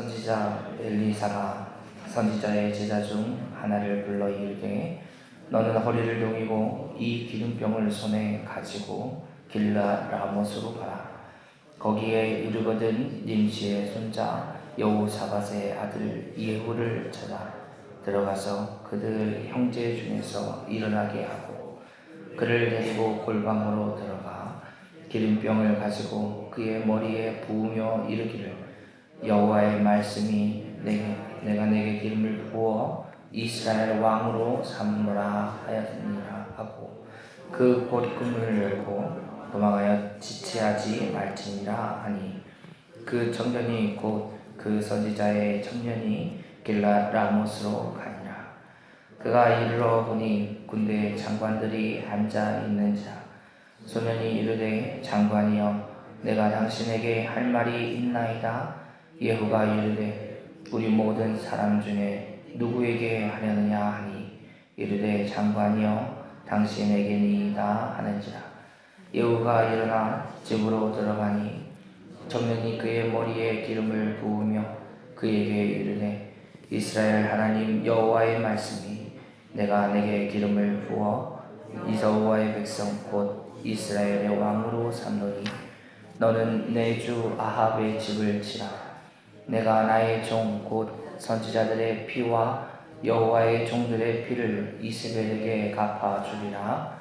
선지자 엘리사가 선지자의 제자 중 하나를 불러 이르되 너는 허리를 동이고 이 기름병을 손에 가지고 길라 라못으로 가라. 거기에 이르거든 님시의 손자 여호사밧의 아들 예후를 찾아 들어가서 그들 형제 중에서 일어나게 하고 그를 데리고 골방으로 들어가 기름병을 가지고 그의 머리에 부으며 이르기를 여호와의 말씀이 내가 내게 기름을 부어 이스라엘 왕으로 삼노라 하였느니라 하고 그 봇금을 열고 도망하여 지체하지 말지니라 하니 그 청년이 곧 그 선지자의 청년이 길랏 라못으로 가니라. 그가 이르러 보니 군대 장관들이 앉아 있는지라. 소년이 이르되 장관이여 내가 당신에게 할 말이 있나이다. 예후가 이르되 우리 모든 사람 중에 누구에게 하려느냐 하니 이르되 장관이여 당신에게니이다 하는지라. 예후가 일어나 집으로 들어가니 청년이 그의 머리에 기름을 부으며 그에게 이르되 이스라엘 하나님 여호와의 말씀이 내가 내게 기름을 부어 여호와의 백성 곧 이스라엘의 왕으로 삼노니 너는 내 주 아합의 집을 치라. 내가 나의 종 곧 선지자들의 피와 여호와의 종들의 피를 이세벨에게 갚아주리라.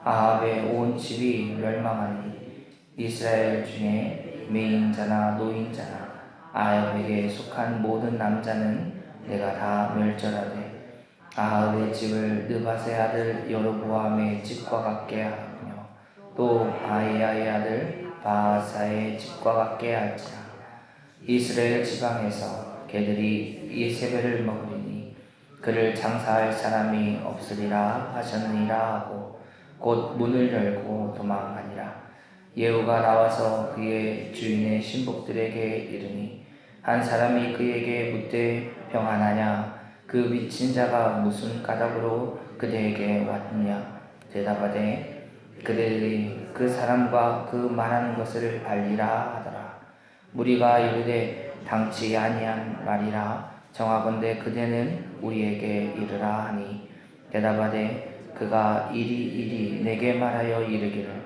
아합의 온 집이 멸망하니 이스라엘 중에 매인자나 노인자나 아합에게 속한 모든 남자는 내가 다 멸절하되 아합의 집을 느밧의 아들 여로보암의 집과 같게 하며 또 아히야의 아들 바하사의 집과 같게 할지라. 이스라엘 지방에서 개들이 이세벨을 먹으리니 그를 장사할 사람이 없으리라 하셨느니라 하고 곧 문을 열고 도망하니라. 예후가 나와서 그의 주인의 신복들에게 이르니 한 사람이 그에게 묻되 평안하냐. 그 미친 자가 무슨 까닭으로 그대에게 왔느냐. 대답하되 그들이 그 사람과 그 말하는 것을 알리라 하더라. 무리가 이르되 당치 아니한 말이라. 정하건대 그대는 우리에게 이르라 하니 대답하되 그가 이리 내게 말하여 이르기를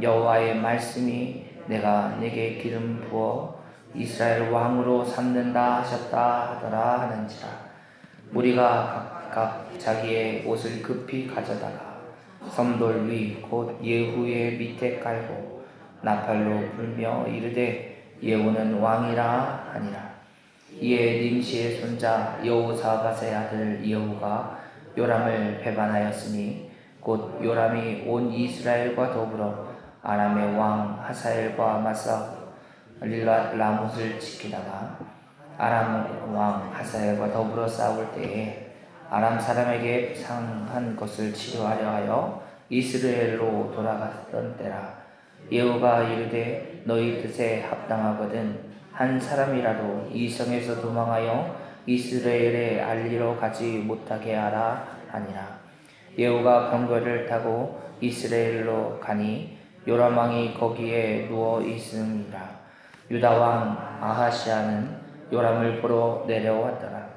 여호와의 말씀이 내가 내게 기름 부어 이스라엘 왕으로 삼는다 하셨다 하더라 하는지라. 무리가 각각 자기의 옷을 급히 가져다가 섬돌 위 곧 예후의 밑에 깔고 나팔로 불며 이르되 예후는 왕이라 하니라. 이에 님시의 손자 여호사밧의 아들 예후가 요람을 배반하였으니 곧 요람이 온 이스라엘과 더불어 아람의 왕 하사엘과 맞서 길랏 라못을 지키다가 아람 왕 하사엘과 더불어 싸울 때에 아람 사람에게 상한 것을 치료하려 하여 이스라엘로 돌아갔던 때라. 예후가 이르되 너희 뜻에 합당하거든 한 사람이라도 이 성에서 도망하여 이스라엘에 알리러 가지 못하게 하라 하니라. 예후가 병거를 타고 이스라엘로 가니 요람 왕이 거기에 누워 있음이라. 유다 왕 아하시아는 요람을 보러 내려왔더라.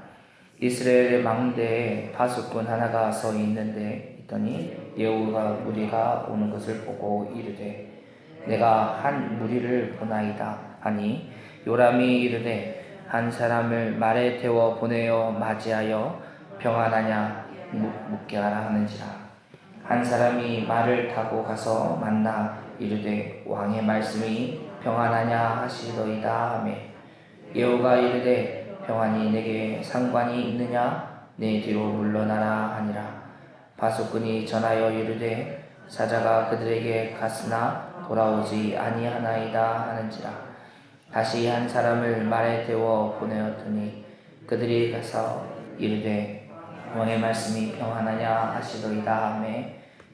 이스라엘의 망대에 파수꾼 하나가 서 있더니 예후가 무리가 오는 것을 보고 이르되 내가 한 무리를 보나이다 하니 요람이 이르되 한 사람을 말에 태워 보내어 맞이하여 평안하냐 묻게 하라 하는지라. 한 사람이 말을 타고 가서 만나 이르되 왕의 말씀이 평안하냐 하시더이다 하며 예후가 이르되 평안이 내게 상관이 있느냐 내 뒤로 물러나라 하니라. 파수꾼이 전하여 이르되 사자가 그들에게 갔으나 돌아오지 아니하나이다 하는지라. 다시 한 사람을 말에 태워 보내었더니 그들이 가서 이르되 왕의 말씀이 평안하냐 하시더이다 하며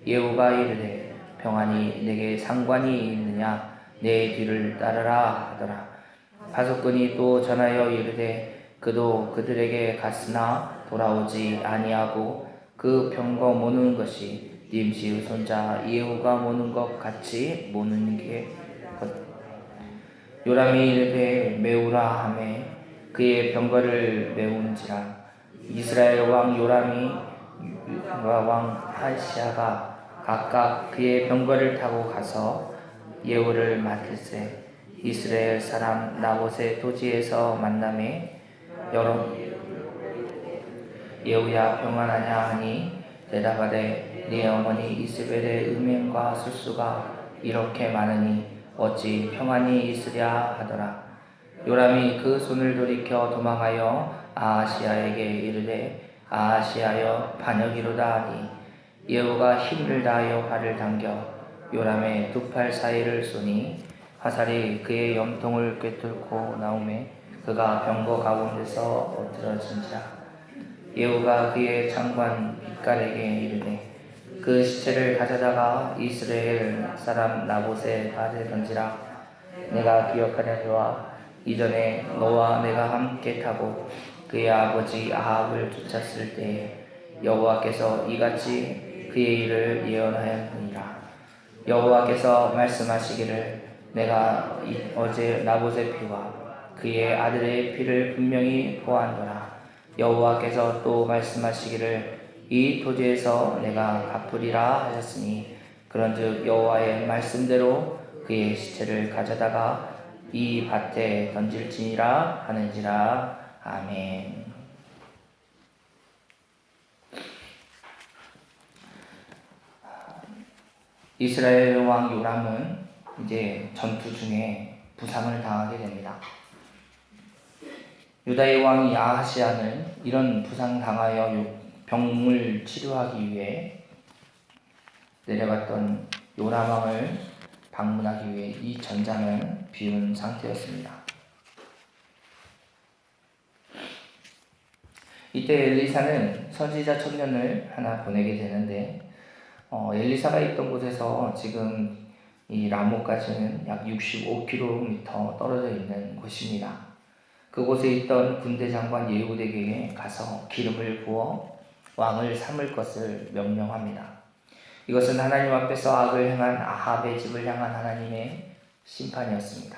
예후가 이르되 평안이 내게 상관이 있느냐 내 뒤를 따르라 하더라. 파수꾼이 또 전하여 이르되 그도 그들에게 갔으나 돌아오지 아니하고 그 병거 모는 것이 님시의 손자 예후가 모는 것 같이 모는 게 요람이 이르되 메우라 하매 그의 병거를 메운지라. 이스라엘 왕 요람이 왕 아하시아가 각각 그의 병거를 타고 가서 예후를 맞을세. 이스라엘 사람 나봇의 토지에서 만남에 여러 예후야 평안하냐 하니 대답하되 네 어머니 이스벨의 음행과 술수가 이렇게 많으니 어찌 평안히 있으랴 하더라. 요람이 그 손을 돌이켜 도망하여 아하시아에게 이르되 아하시아여 반역이로다 하니 예후가 힘을 다하여 활을 당겨 요람의 두 팔 사이를 쏘니 화살이 그의 염통을 꿰뚫고 나오매 그가 병거 가운데서 엎드러진지라. 예후가 그의 장관 빛깔에게 이르되 그 시체를 가져다가 이스라엘 사람 나봇의 밭에 던지라. 내가 기억하려니와 이전에 너와 내가 함께 타고 그의 아버지 아합을 쫓았을 때에 여호와께서 이같이 그의 일을 예언하였느니라. 여호와께서 말씀하시기를 내가 어제 나봇의 피와 그의 아들의 피를 분명히 보았노라. 여호와께서 또 말씀하시기를 이 토지에서 내가 갚으리라 하셨으니 그런즉 여호와의 말씀대로 그의 시체를 가져다가 이 밭에 던질지니라 하는지라. 아멘. 이스라엘 왕 요람은 이제 전투 중에 부상을 당하게 됩니다. 유다의 왕 아하시아는 이런 부상 당하여 병을 치료하기 위해 내려갔던 요람 왕을 방문하기 위해 이 전장을 비운 상태였습니다. 이때 엘리사는 선지자 청년을 하나 보내게 되는데 엘리사가 있던 곳에서 지금 이 라모까지는 약 65km 떨어져 있는 곳입니다. 그곳에 있던 군대 장관 예후에게 가서 기름을 부어 왕을 삼을 것을 명령합니다. 이것은 하나님 앞에서 악을 행한 아합의 집을 향한 하나님의 심판이었습니다.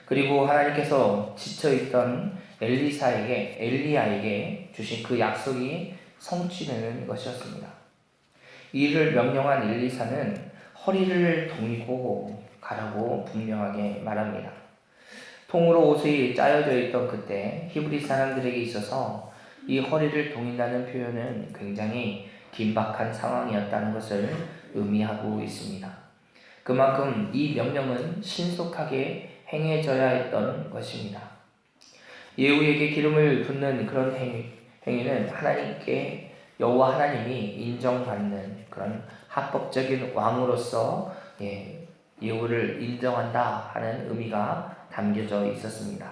그리고 하나님께서 지쳐있던 엘리야에게 주신 그 약속이 성취되는 것이었습니다. 이를 명령한 엘리사는 허리를 동이고 가라고 분명하게 말합니다. 통으로 옷이 짜여져 있던 그때 히브리 사람들에게 있어서 이 허리를 동인다는 표현은 굉장히 긴박한 상황이었다는 것을 의미하고 있습니다. 그만큼 이 명령은 신속하게 행해져야 했던 것입니다. 예후에게 기름을 붓는 그런 행위는 하나님께 여호와 하나님이 인정받는 그런 합법적인 왕으로서 예후를 인정한다 하는 의미가 담겨져 있었습니다.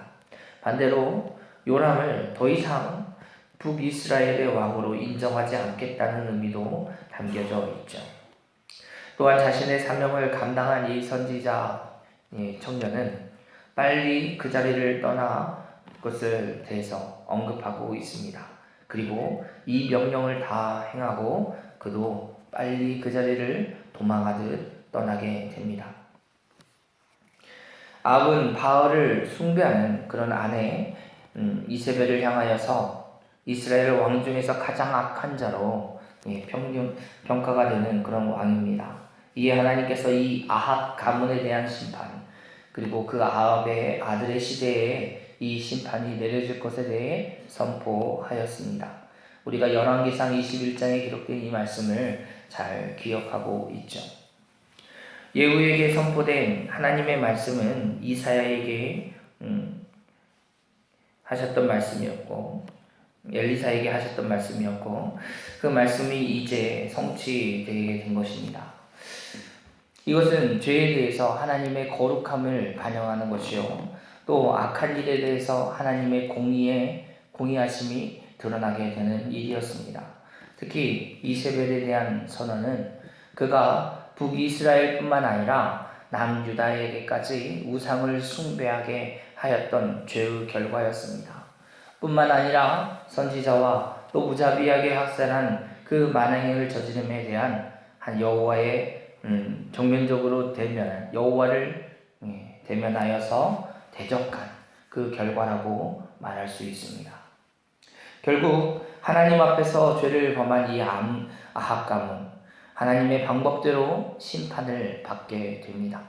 반대로 요람을 더 이상 북이스라엘의 왕으로 인정하지 않겠다는 의미도 담겨져 있죠. 또한 자신의 사명을 감당한 이 선지자 청년은 빨리 그 자리를 떠나 것을 대해서 언급하고 있습니다. 그리고 이 명령을 다 행하고 그도 빨리 그 자리를 도망하듯 떠나게 됩니다. 아합은 바알을 숭배하는 그런 아내 이세벨을 향하여서 이스라엘 왕 중에서 가장 악한 자로 평가가 되는 그런 왕입니다. 이에 하나님께서 이 아합 가문에 대한 심판, 그리고 그 아합의 아들의 시대에 이 심판이 내려질 것에 대해 선포하였습니다. 우리가 열왕기상 21장에 기록된 이 말씀을 잘 기억하고 있죠. 예후에게 선포된 하나님의 말씀은 이사야에게 하셨던 말씀이었고 엘리사에게 하셨던 말씀이었고 그 말씀이 이제 성취되게 된 것입니다. 이것은 죄에 대해서 하나님의 거룩함을 반영하는 것이요 또 악한 일에 대해서 하나님의 공의하심이 드러나게 되는 일이었습니다. 특히 이세벨에 대한 선언은 그가 북이스라엘뿐만 아니라 남유다에게까지 우상을 숭배하게 하였던 죄의 결과였습니다. 뿐만 아니라 선지자와 또 무자비하게 학살한 그 만행을 저지름에 대한 한 여호와의 정면적으로 여호와를 대면하여서 대적한 그 결과라고 말할 수 있습니다. 결국 하나님 앞에서 죄를 범한 이 아합 가문, 하나님의 방법대로 심판을 받게 됩니다.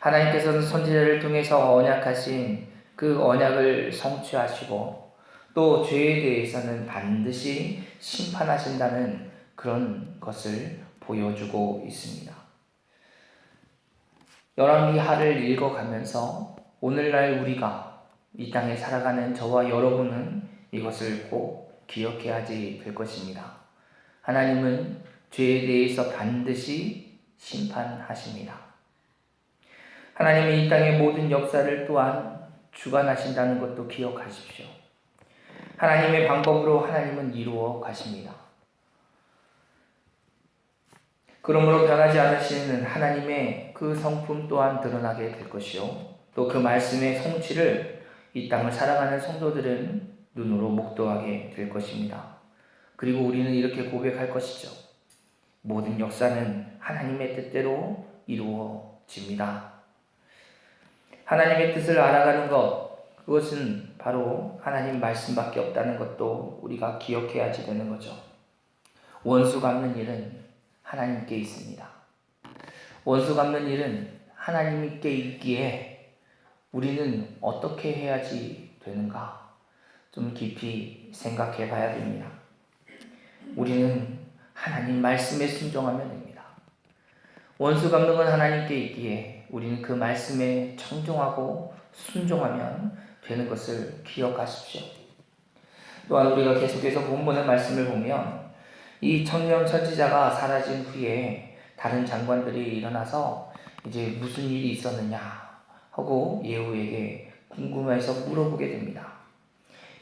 하나님께서는 선지자를 통해서 언약하신 그 언약을 성취하시고 또 죄에 대해서는 반드시 심판하신다는 그런 것을 보여주고 있습니다. 열왕기하를 읽어가면서 오늘날 우리가 이 땅에 살아가는 저와 여러분은 이것을 꼭 기억해야 될 것입니다. 하나님은 죄에 대해서 반드시 심판하십니다. 하나님이 이 땅의 모든 역사를 또한 주관하신다는 것도 기억하십시오. 하나님의 방법으로 하나님은 이루어 가십니다. 그러므로 변하지 않으시는 하나님의 그 성품 또한 드러나게 될 것이요. 또 그 말씀의 성취를 이 땅을 살아가는 성도들은 눈으로 목도하게 될 것입니다. 그리고 우리는 이렇게 고백할 것이죠. 모든 역사는 하나님의 뜻대로 이루어집니다. 하나님의 뜻을 알아가는 것, 그것은 바로 하나님 말씀밖에 없다는 것도 우리가 기억해야지 되는 거죠. 원수 갚는 일은 하나님께 있습니다. 원수 갚는 일은 하나님께 있기에 우리는 어떻게 해야지 되는가? 좀 깊이 생각해 봐야 됩니다. 우리는 하나님 말씀에 순종하면 됩니다. 원수 갚는 건 하나님께 있기에 우리는 그 말씀에 청종하고 순종하면 되는 것을 기억하십시오. 또한 우리가 계속해서 본문의 말씀을 보면 이 청년 선지자가 사라진 후에 다른 장관들이 일어나서 이제 무슨 일이 있었느냐 하고 예후에게 궁금해서 물어보게 됩니다.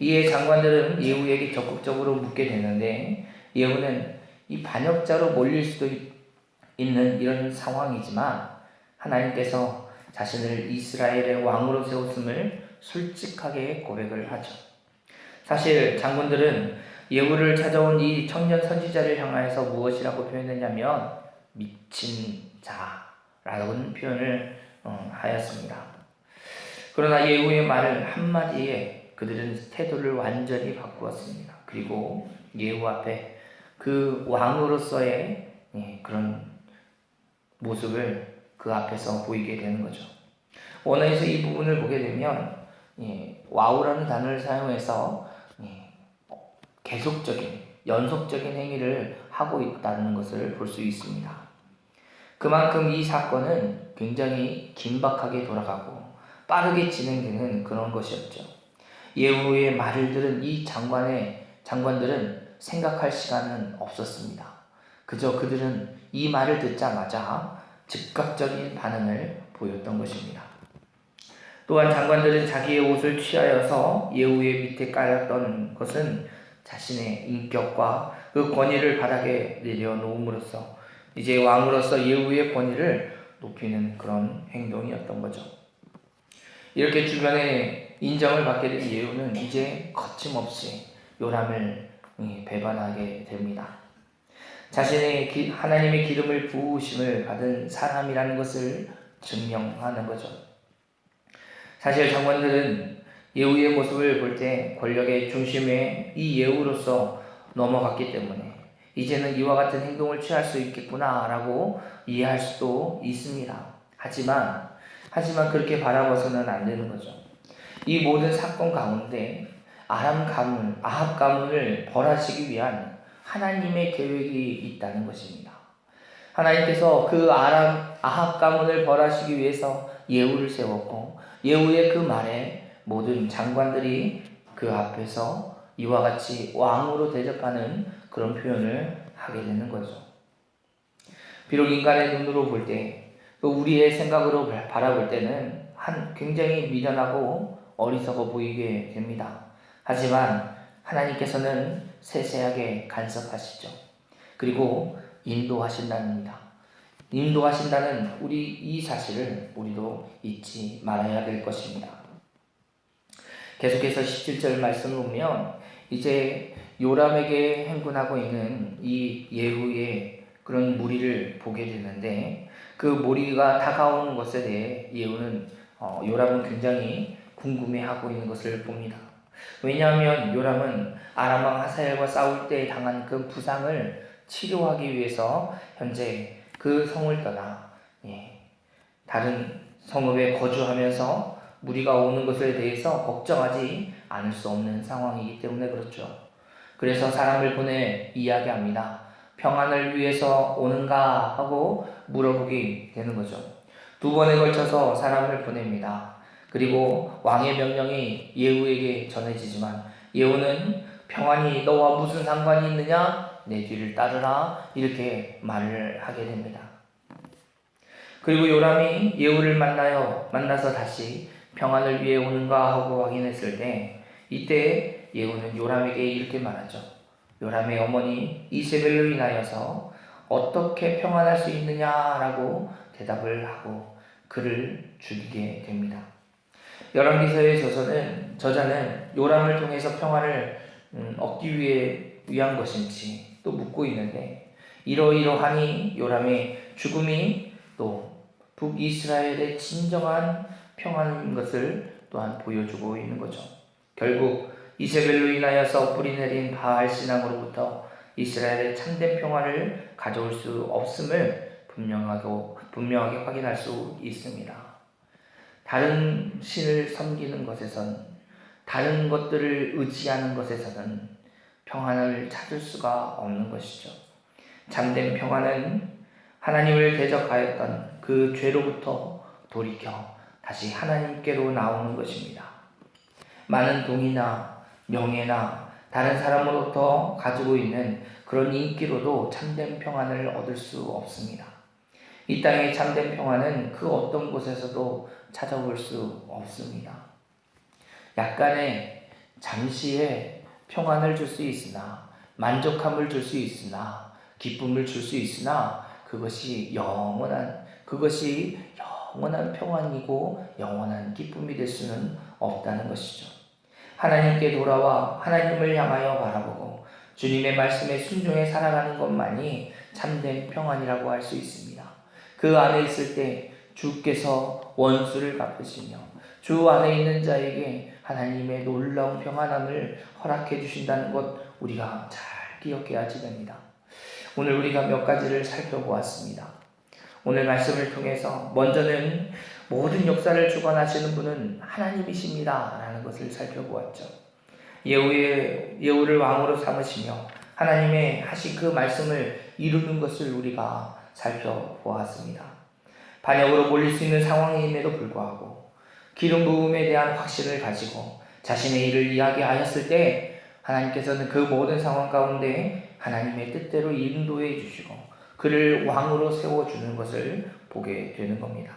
이에 장관들은 예후에게 적극적으로 묻게 되는데 예후는 이 반역자로 몰릴 수도 있는 이런 상황이지만 하나님께서 자신을 이스라엘의 왕으로 세웠음을 솔직하게 고백을 하죠. 사실 장군들은 예후를 찾아온 이 청년 선지자를 향하여서 무엇이라고 표현했냐면 미친 자라는 표현을 하였습니다. 그러나 예후의 말을 한마디에 그들은 태도를 완전히 바꾸었습니다. 그리고 예후 앞에 그 왕으로서의 그런 모습을 그 앞에서 보이게 되는 거죠. 원어에서 이 부분을 보게 되면 와우라는 단어를 사용해서 계속적인 연속적인 행위를 하고 있다는 것을 볼 수 있습니다. 그만큼 이 사건은 굉장히 긴박하게 돌아가고 빠르게 진행되는 그런 것이었죠. 예후의 말을 들은 이 장관들은 생각할 시간은 없었습니다. 그저 그들은 이 말을 듣자마자 즉각적인 반응을 보였던 것입니다. 또한 장관들은 자기의 옷을 취하여서 예후의 밑에 깔았던 것은 자신의 인격과 그 권위를 바닥에 내려놓음으로써 이제 왕으로서 예후의 권위를 높이는 그런 행동이었던 거죠. 이렇게 주변에 인정을 받게 된 예후는 이제 거침없이 요람을 배반하게 됩니다. 자신의 하나님의 기름을 부으심을 받은 사람이라는 것을 증명하는 거죠. 사실 장관들은 예후의 모습을 볼 때 권력의 중심에 이 예후로서 넘어갔기 때문에 이제는 이와 같은 행동을 취할 수 있겠구나라고 이해할 수도 있습니다. 하지만 그렇게 바라봐서는 안 되는 거죠. 이 모든 사건 가운데 아합 가문을 벌하시기 위한 하나님의 계획이 있다는 것입니다. 하나님께서 그 아합 가문을 벌하시기 위해서 예후를 세웠고 예후의 그 말에 모든 장관들이 그 앞에서 이와 같이 왕으로 대접하는 그런 표현을 하게 되는 거죠. 비록 인간의 눈으로 볼 때, 또 우리의 생각으로 바라볼 때는 굉장히 미련하고 어리석어 보이게 됩니다. 하지만 하나님께서는 세세하게 간섭하시죠. 그리고 인도하신답니다. 인도하신다는 이 사실을 우리도 잊지 말아야 될 것입니다. 계속해서 17절 말씀을 보면 이제 요람에게 행군하고 있는 이 예후의 그런 무리를 보게 되는데 그 무리가 다가오는 것에 대해 요람은 굉장히 궁금해하고 있는 것을 봅니다. 왜냐하면 요람은 아람 왕 하사엘과 싸울 때 당한 그 부상을 치료하기 위해서 현재 그 성을 떠나 다른 성읍에 거주하면서 무리가 오는 것에 대해서 걱정하지 않을 수 없는 상황이기 때문에 그렇죠. 그래서 사람을 보내 이야기합니다. 평안을 위해서 오는가 하고 물어보게 되는 거죠. 2번에 걸쳐서 사람을 보냅니다. 그리고 왕의 명령이 예후에게 전해지지만 예후는 평안이 너와 무슨 상관이 있느냐? 내 뒤를 따르라 이렇게 말을 하게 됩니다. 그리고 요람이 예후를 만나서 다시 평안을 위해 오는가 하고 확인했을 때 이때 예후는 요람에게 이렇게 말하죠. 요람의 어머니 이세벨로 인하여서 어떻게 평안할 수 있느냐라고 대답을 하고 그를 죽이게 됩니다. 열왕기서의 저자는 요람을 통해서 평안을 얻기 위한 것인지 또 묻고 있는데 이러이러하니 요람의 죽음이 또 북이스라엘의 진정한 평안인 것을 또한 보여주고 있는 거죠. 결국 이세벨로 인하여서 뿌리내린 바알 신앙으로부터 이스라엘의 참된 평안을 가져올 수 없음을 분명하게 확인할 수 있습니다. 다른 신을 섬기는 것에선, 다른 것들을 의지하는 것에서는 평안을 찾을 수가 없는 것이죠. 참된 평안은 하나님을 대적하였던 그 죄로부터 돌이켜 다시 하나님께로 나오는 것입니다. 많은 돈이나 명예나 다른 사람으로부터 가지고 있는 그런 인기로도 참된 평안을 얻을 수 없습니다. 이 땅의 참된 평안은 그 어떤 곳에서도 찾아볼 수 없습니다. 약간의 잠시의 평안을 줄 수 있으나, 만족함을 줄 수 있으나, 기쁨을 줄 수 있으나 그것이 영원한 평안이고 영원한 기쁨이 될 수는 없다는 것이죠. 하나님께 돌아와 하나님을 향하여 바라보고 주님의 말씀에 순종해 살아가는 것만이 참된 평안이라고 할 수 있습니다. 그 안에 있을 때 주께서 원수를 갚으시며 주 안에 있는 자에게 하나님의 놀라운 평안함을 허락해 주신다는 것 우리가 잘 기억해야지 됩니다. 오늘 우리가 몇 가지를 살펴보았습니다. 오늘 말씀을 통해서 먼저는 모든 역사를 주관하시는 분은 하나님이십니다 라는 것을 살펴보았죠. 예후를 왕으로 삼으시며 하나님의 하신 그 말씀을 이루는 것을 우리가 살펴보았습니다. 반역으로 몰릴 수 있는 상황임에도 불구하고 기름 부음에 대한 확신을 가지고 자신의 일을 이야기하였을 때 하나님께서는 그 모든 상황 가운데 하나님의 뜻대로 인도해 주시고 그를 왕으로 세워주는 것을 보게 되는 겁니다.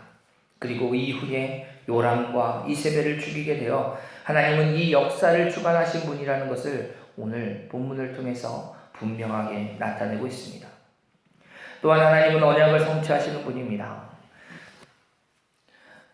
그리고 이후에 요람과 이세벨을 죽이게 되어 하나님은 이 역사를 주관하신 분이라는 것을 오늘 본문을 통해서 분명하게 나타내고 있습니다. 또한 하나님은 언약을 성취하시는 분입니다.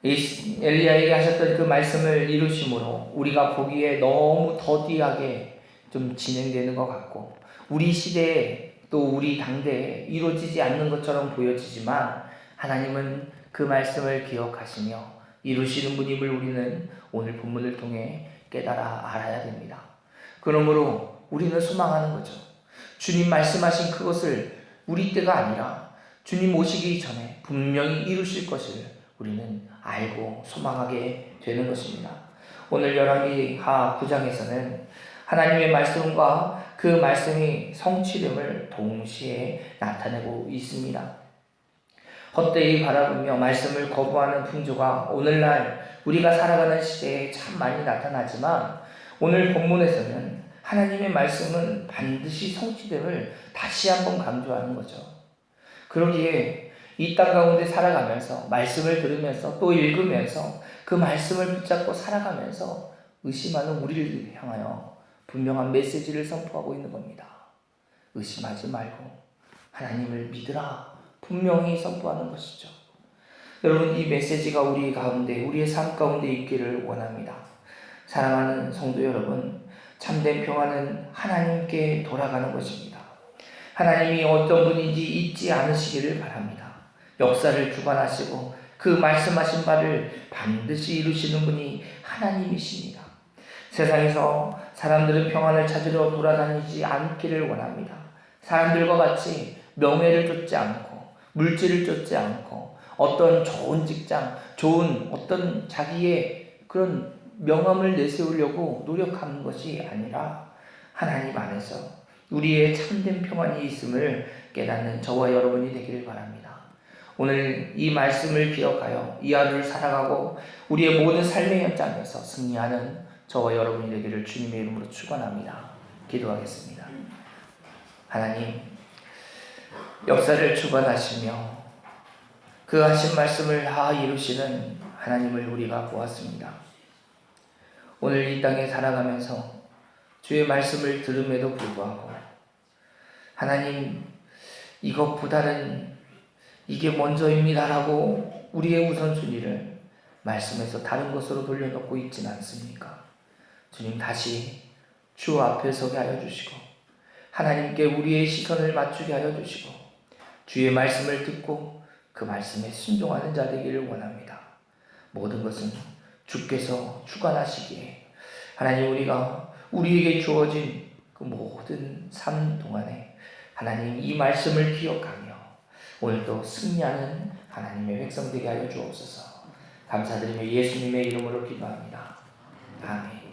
엘리야에게 하셨던 그 말씀을 이루심으로 우리가 보기에 너무 더디하게 좀 진행되는 것 같고 우리 시대에 또 우리 당대에 이루어지지 않는 것처럼 보여지지만 하나님은 그 말씀을 기억하시며 이루시는 분임을 우리는 오늘 본문을 통해 깨달아 알아야 됩니다. 그러므로 우리는 소망하는 거죠. 주님 말씀하신 그것을 우리 때가 아니라 주님 오시기 전에 분명히 이루실 것을 우리는 알고 소망하게 되는 것입니다. 오늘 열왕기하 9장에서는 하나님의 말씀과 그 말씀이 성취됨을 동시에 나타내고 있습니다. 헛되이 바라보며 말씀을 거부하는 풍조가 오늘날 우리가 살아가는 시대에 참 많이 나타나지만 오늘 본문에서는 하나님의 말씀은 반드시 성취됨을 다시 한번 강조하는 거죠. 그러기에 이 땅 가운데 살아가면서 말씀을 들으면서 또 읽으면서 그 말씀을 붙잡고 살아가면서 의심하는 우리를 향하여 분명한 메시지를 선포하고 있는 겁니다. 의심하지 말고 하나님을 믿으라 분명히 선포하는 것이죠. 여러분, 이 메시지가 우리 가운데, 우리의 삶 가운데 있기를 원합니다. 사랑하는 성도 여러분, 참된 평안은 하나님께 돌아가는 것입니다. 하나님이 어떤 분인지 잊지 않으시기를 바랍니다. 역사를 주관하시고 그 말씀하신 바를 반드시 이루시는 분이 하나님이십니다. 세상에서 사람들은 평안을 찾으러 돌아다니지 않기를 원합니다. 사람들과 같이 명예를 쫓지 않고 물질을 쫓지 않고 어떤 좋은 직장, 좋은 어떤 자기의 그런 명함을 내세우려고 노력하는 것이 아니라 하나님 안에서 우리의 참된 평안이 있음을 깨닫는 저와 여러분이 되기를 바랍니다. 오늘 이 말씀을 기억하여 이 하루를 살아가고 우리의 모든 삶의 현장에서 승리하는 저와 여러분이 되기를 주님의 이름으로 축원합니다. 기도하겠습니다. 하나님, 역사를 주관하시며 그 하신 말씀을 다 이루시는 하나님을 우리가 보았습니다. 오늘 이 땅에 살아가면서 주의 말씀을 들음에도 불구하고 하나님, 이것보다는 이게 먼저입니다라고 우리의 우선순위를 말씀에서 다른 것으로 돌려놓고 있지는 않습니까? 주님, 다시 주 앞에 서게 하여 주시고 하나님께 우리의 시선을 맞추게 하여 주시고 주의 말씀을 듣고 그 말씀에 순종하는 자 되기를 원합니다. 모든 것은 주께서 주관하시기에 하나님, 우리가 우리에게 주어진 그 모든 삶 동안에 하나님 이 말씀을 기억하며 오늘도 승리하는 하나님의 백성 되게 하여 주옵소서. 감사드리며 예수님의 이름으로 기도합니다. 아멘.